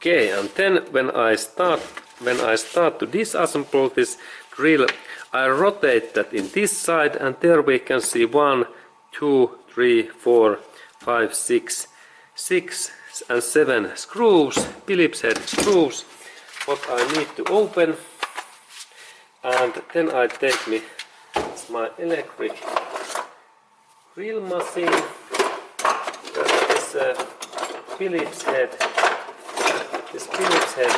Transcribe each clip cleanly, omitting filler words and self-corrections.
Okay, and then when I start to disassemble this drill, I rotate that in this side, and there we can see 1, 2, 3, 4, 5, 6 and 7 screws, Phillips head screws, what I need to open. And then I take my electric drill machine. That is a Phillips head. This Phillips head,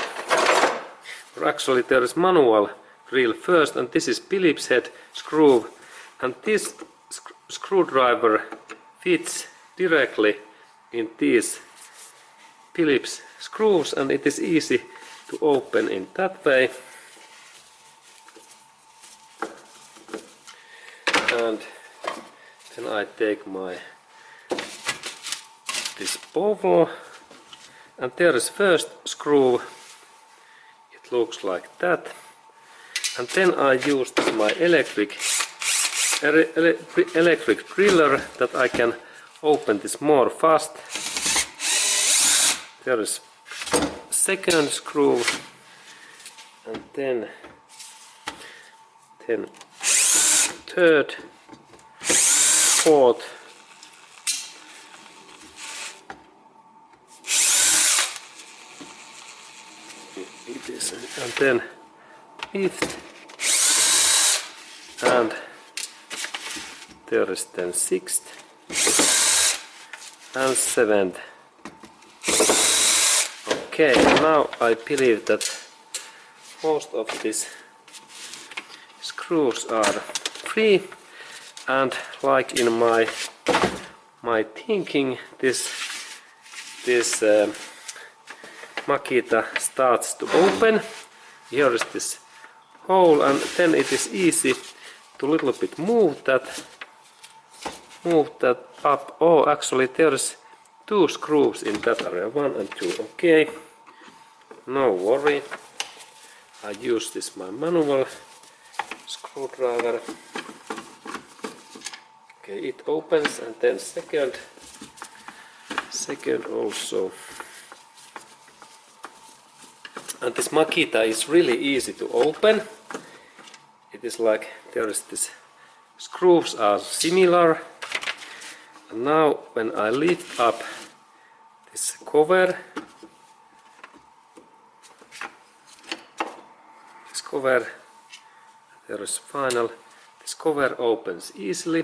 or actually there is manual drill first, and this is Phillips head screw, and this screwdriver fits directly in these Phillips screws, and it is easy to open in that way. And then I take this bowel, and there is first screw. It looks like that. And then I use my electric driller that I can open this more fast. There is second screw, and then third, fourth, and then fifth, and there is then sixth and seventh. Okay, now I believe that most of these screws are free, and like in my thinking, this Makita starts to open. Here is this hole, and then it is easy to little bit move that up. Oh, actually there is 2 screws in that area, 1 and 2. Okay, no worry. I use this my manual screwdriver. Okay, it opens, and then second also. And this Makita is really easy to open. It is like there is this screws are similar. And now when I lift up this cover, there is final. This cover opens easily,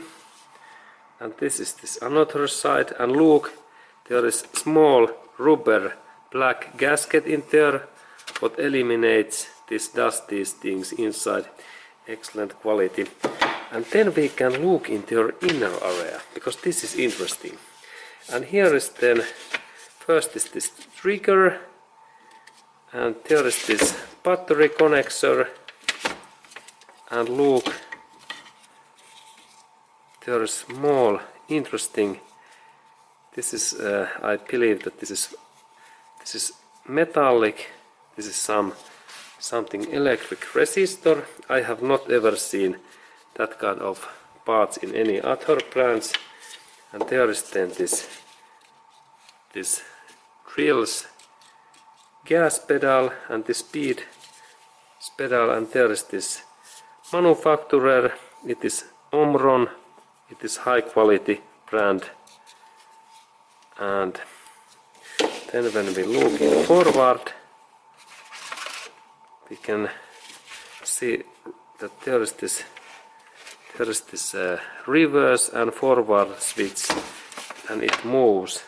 and this is this another side. And look, there is small rubber black gasket in there, what eliminates this dusty things inside. Excellent quality. And then we can look into your inner area, because this is interesting. And here is then, first is this trigger, and there is this battery connector, and look, there is small interesting. This is I believe that this is metallic. This is something electric resistor. I have not ever seen that kind of parts in any other brands. And there is then this drill's gas pedal and the speed pedal, and there is this manufacturer. It is Omron. It is high quality brand. And then when we look forward, we can see that there is this reverse and forward switch, and it moves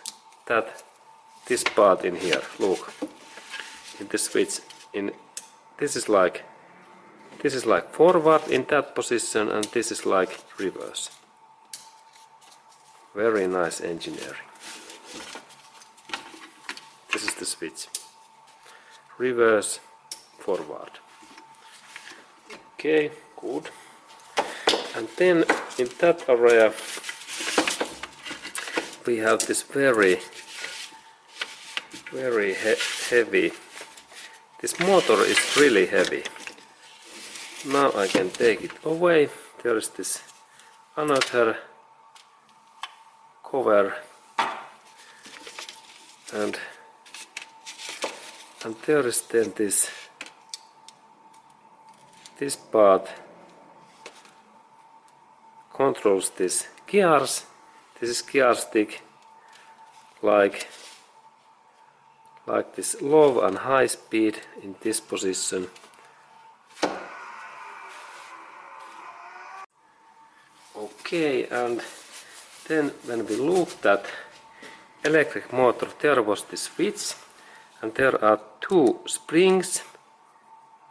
this part in here. Look, in the switch, this is like forward in that position, and this is like reverse. Very nice engineering. This is the switch. Reverse, forward. Okay, good. And then in that area we have this very heavy. This motor is really heavy. Now I can take it away. There is this another cover, and and there is then this part controls this gears. This is gear stick like this low and high speed in this position. Okay, and then when we looked at electric motor, there was this switch and there are two springs,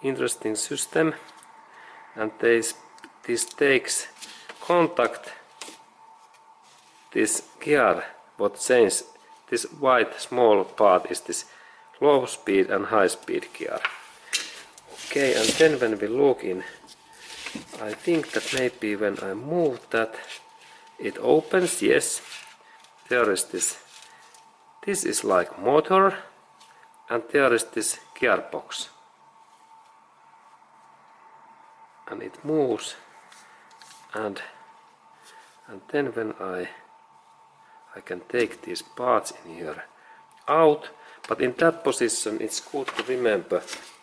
interesting system, and this takes contact this gear, what change this white small part is this low speed and high speed gear. Okay, and then when we look in, I think that maybe when I move that it opens, yes, there is this is like motor and there is this gearbox and it moves, and then when I can take these parts in here out, but in that position it's good to remember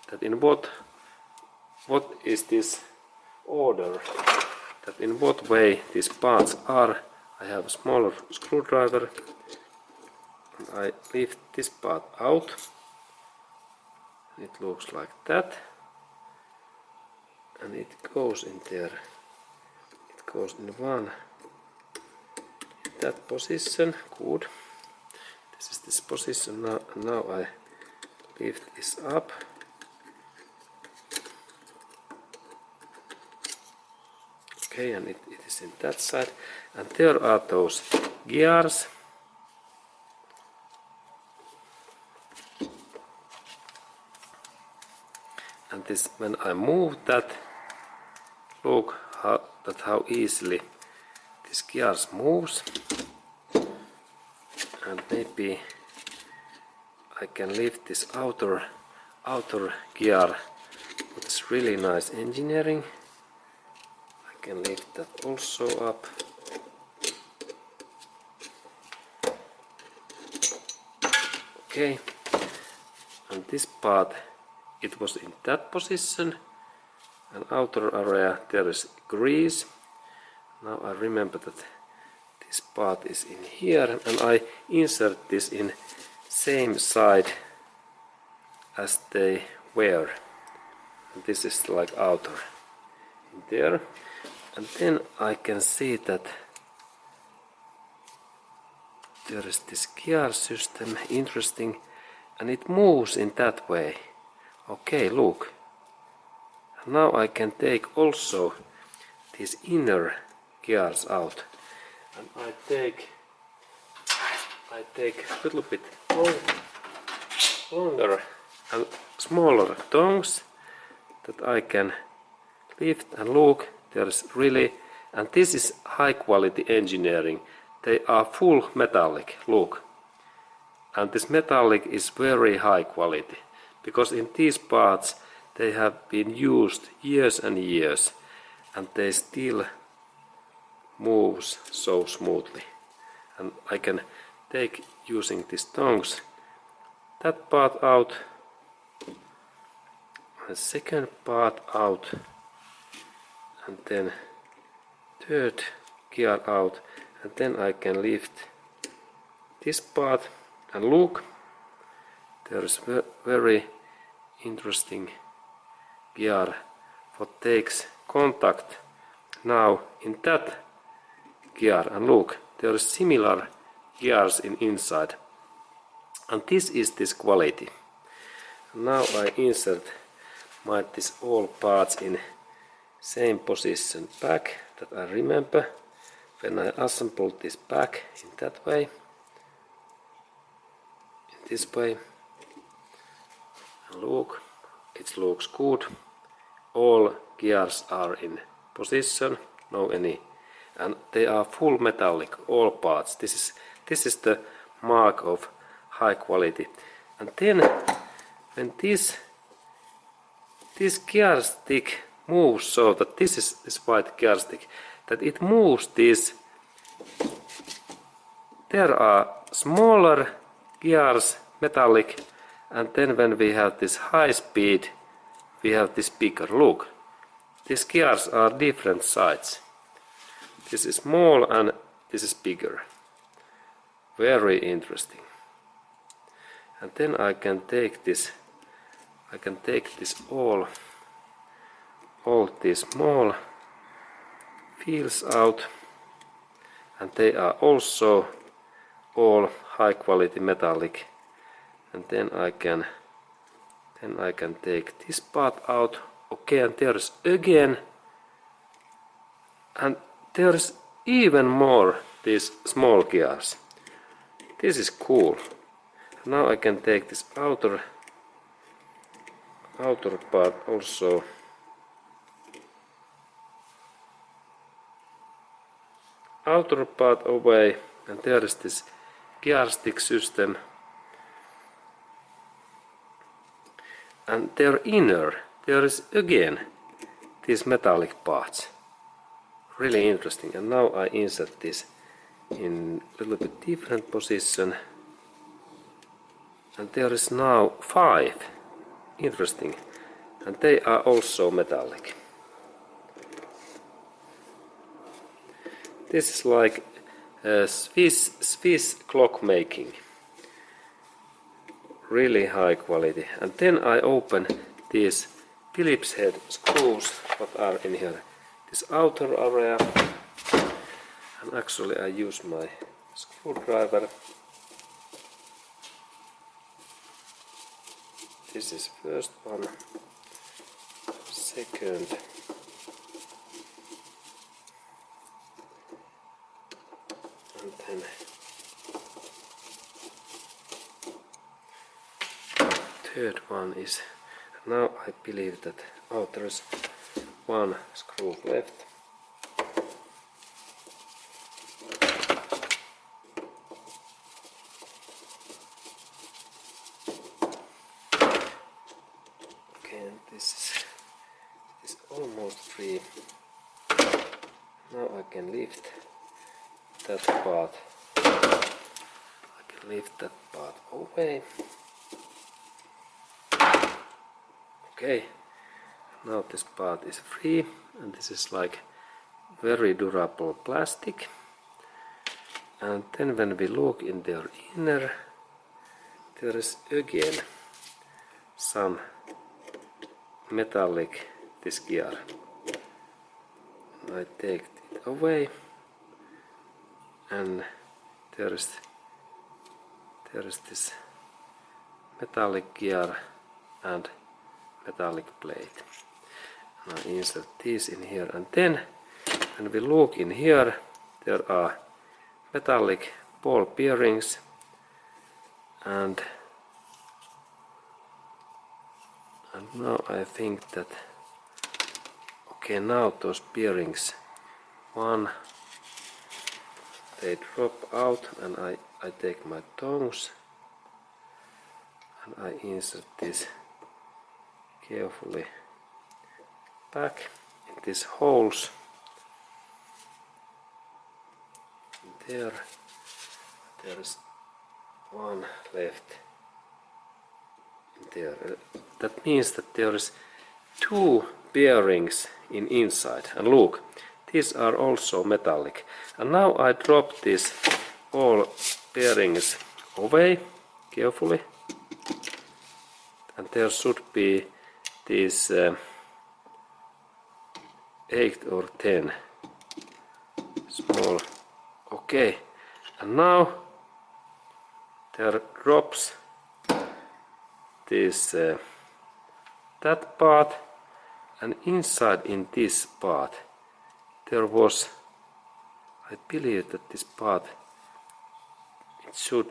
that in what is this order, that in what way these parts are. I have a smaller screwdriver and I lift this part out. It looks like that and it goes in there. It goes in one, in that position. Good. This is this position now. Now I lift this up. Okay, and it is in that side, and there are those gears. And this, when I move that, look how easily this gears moves, and maybe I can lift this outer gear, which is really nice engineering. I can lift that also up. Okay, and this part, it was in that position, and outer area there is grease. Now I remember that this part is in here, and I insert this in same side as they were. And this is like outer in there, and then I can see that there is this gear system, interesting, and it moves in that way. Okay, look. Now I can take also these inner gears out, and I take a little bit longer and smaller tongs that I can lift, and look, there's really, and this is high quality engineering. They are full metallic, look, and this metallic is very high quality, because in these parts they have been used years and years, and they still moves so smoothly. And I can take, using these tongs, that part out, the second part out, and then third gear out, and then I can lift this part, and look, there is very interesting gear what takes contact now in that gear, and look, there is similar gears inside, and this is this quality. Now I insert this all parts in same position back, that I remember when I assembled this back in that way, in this way, and look, it looks good. All gears are in position, no any, and they are full metallic, all parts. This is the mark of high quality. And then when this gear stick moves, so that this is this white gear stick, that it moves this, there are smaller gears, metallic, And then when we have this high speed, we have this bigger. Look, these gears are different sides. This is small and this is bigger. Very interesting. And then I can take this all these small fields out, and they are also all high quality metallic. And then I can take this part out. Okay, and there is again, and there is even more these small gears. This is cool. Now I can take this outer part also. Outer part away, and there is this gear stick system. And their inner, there is again these metallic parts. Really interesting. And now I insert this in a little bit different position. And there is now 5. Interesting. And they are also metallic. This is like Swiss clock making. Really high quality. And then I open these Phillips head screws what are in here. This outer area. And actually I use my screwdriver. This is first one. Second. And then third one is, now I believe that, oh, there's one screw left. Okay, and this is almost free. Now I can lift that part. I can lift that part away. Okay, now this part is free, and this is like very durable plastic. And then when we look in their inner, there is again some metallic this gear. I take it away, and there is this metallic gear and metallic plate. And I insert these in here, and then when we look in here, there are metallic ball bearings, and now I think that, okay, now those bearings, they drop out, and I take my tongs and I insert this carefully back in these holes. There is one left there. That means that there is 2 bearings inside. And look, these are also metallic. And now I drop these all bearings away carefully. And there should be these 8 or 10 small. Okay, and now there drops this that part, and inside in this part there was, I believe that this part, it should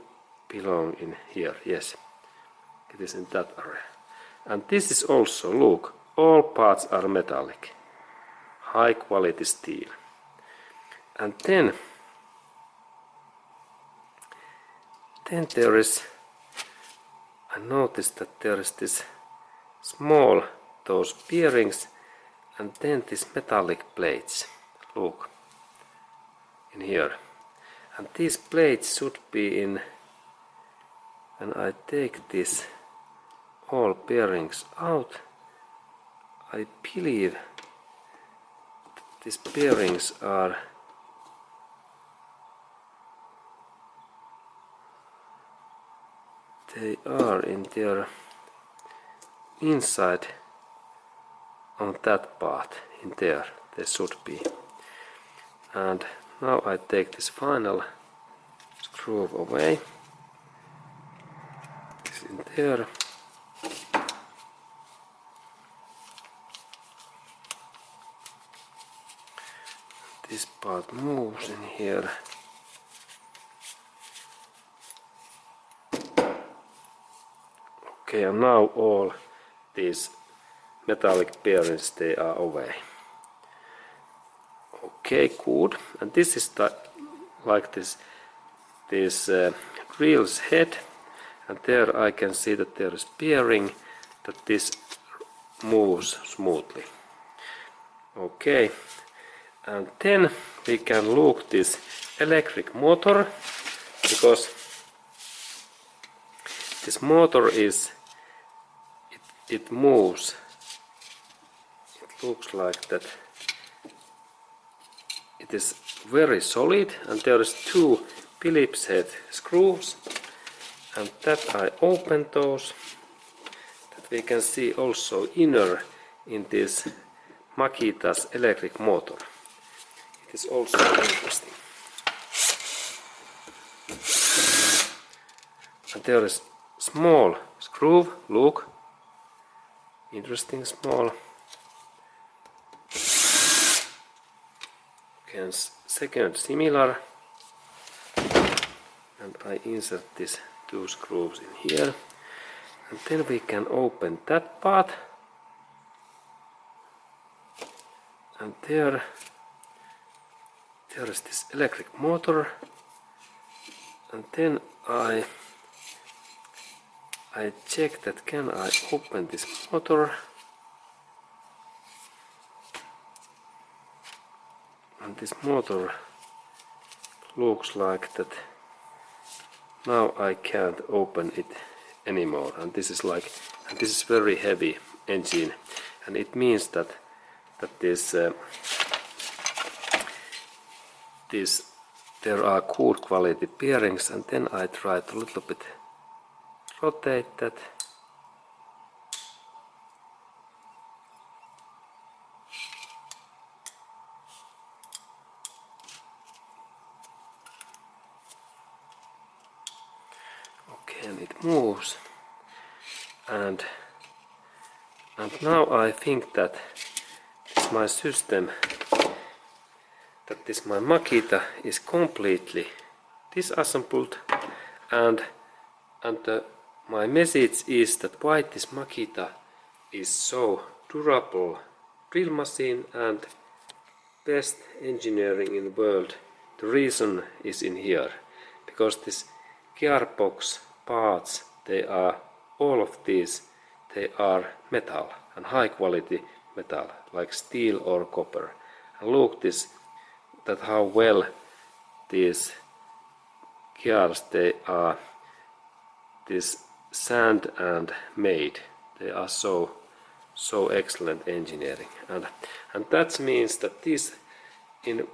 belong in here. Yes, it is in that area. And this is also, look, all parts are metallic, high quality steel. And then there is, I noticed that there is this small, those bearings, and then these metallic plates. Look, in here. And these plates should be in, when I take this all bearings out. I believe these bearings are in their inside on that part in there. They should be. And now I take this final screw away. It's in there. This part moves in here. Okay, and now all these metallic bearings, they are away. Okay, good. And this is like this drill's head, and there I can see that there is bearing, that this moves smoothly. Okay, and then we can look this electric motor, because this motor is it moves. It looks like that. It is very solid, and there is two Phillips head screws, and that I open those, that we can see also inner in this Makita's electric motor. It is also interesting. And there is small screw, look, interesting small. Okay, and second similar, and I insert these two screws in here, and then we can open that part, and there is this electric motor, and then I check that can I open this motor, and this motor looks like that now I can't open it anymore, and this is very heavy engine, and it means that there are good quality bearings, and then I try to a little bit rotate that. Okay, and it moves, and now I think that this my system, that this my Makita is completely disassembled, and my message is that why this Makita is so durable drill machine and best engineering in the world. The reason is in here, because this gearbox parts, all of these, they are metal, and high quality metal, like steel or copper. And look that how well these gears, they are this sand and made. They are so excellent engineering, and that means that in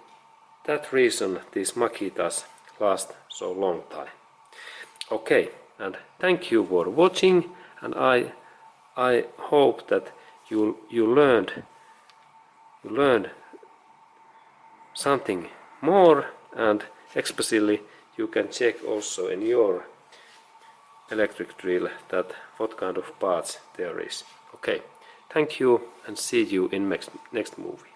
that reason these Makitas last so long time. Okay, and thank you for watching, and I hope that you learned something more, and especially you can check also in your electric drill that what kind of parts there is. Okay, thank you, and see you in next movie.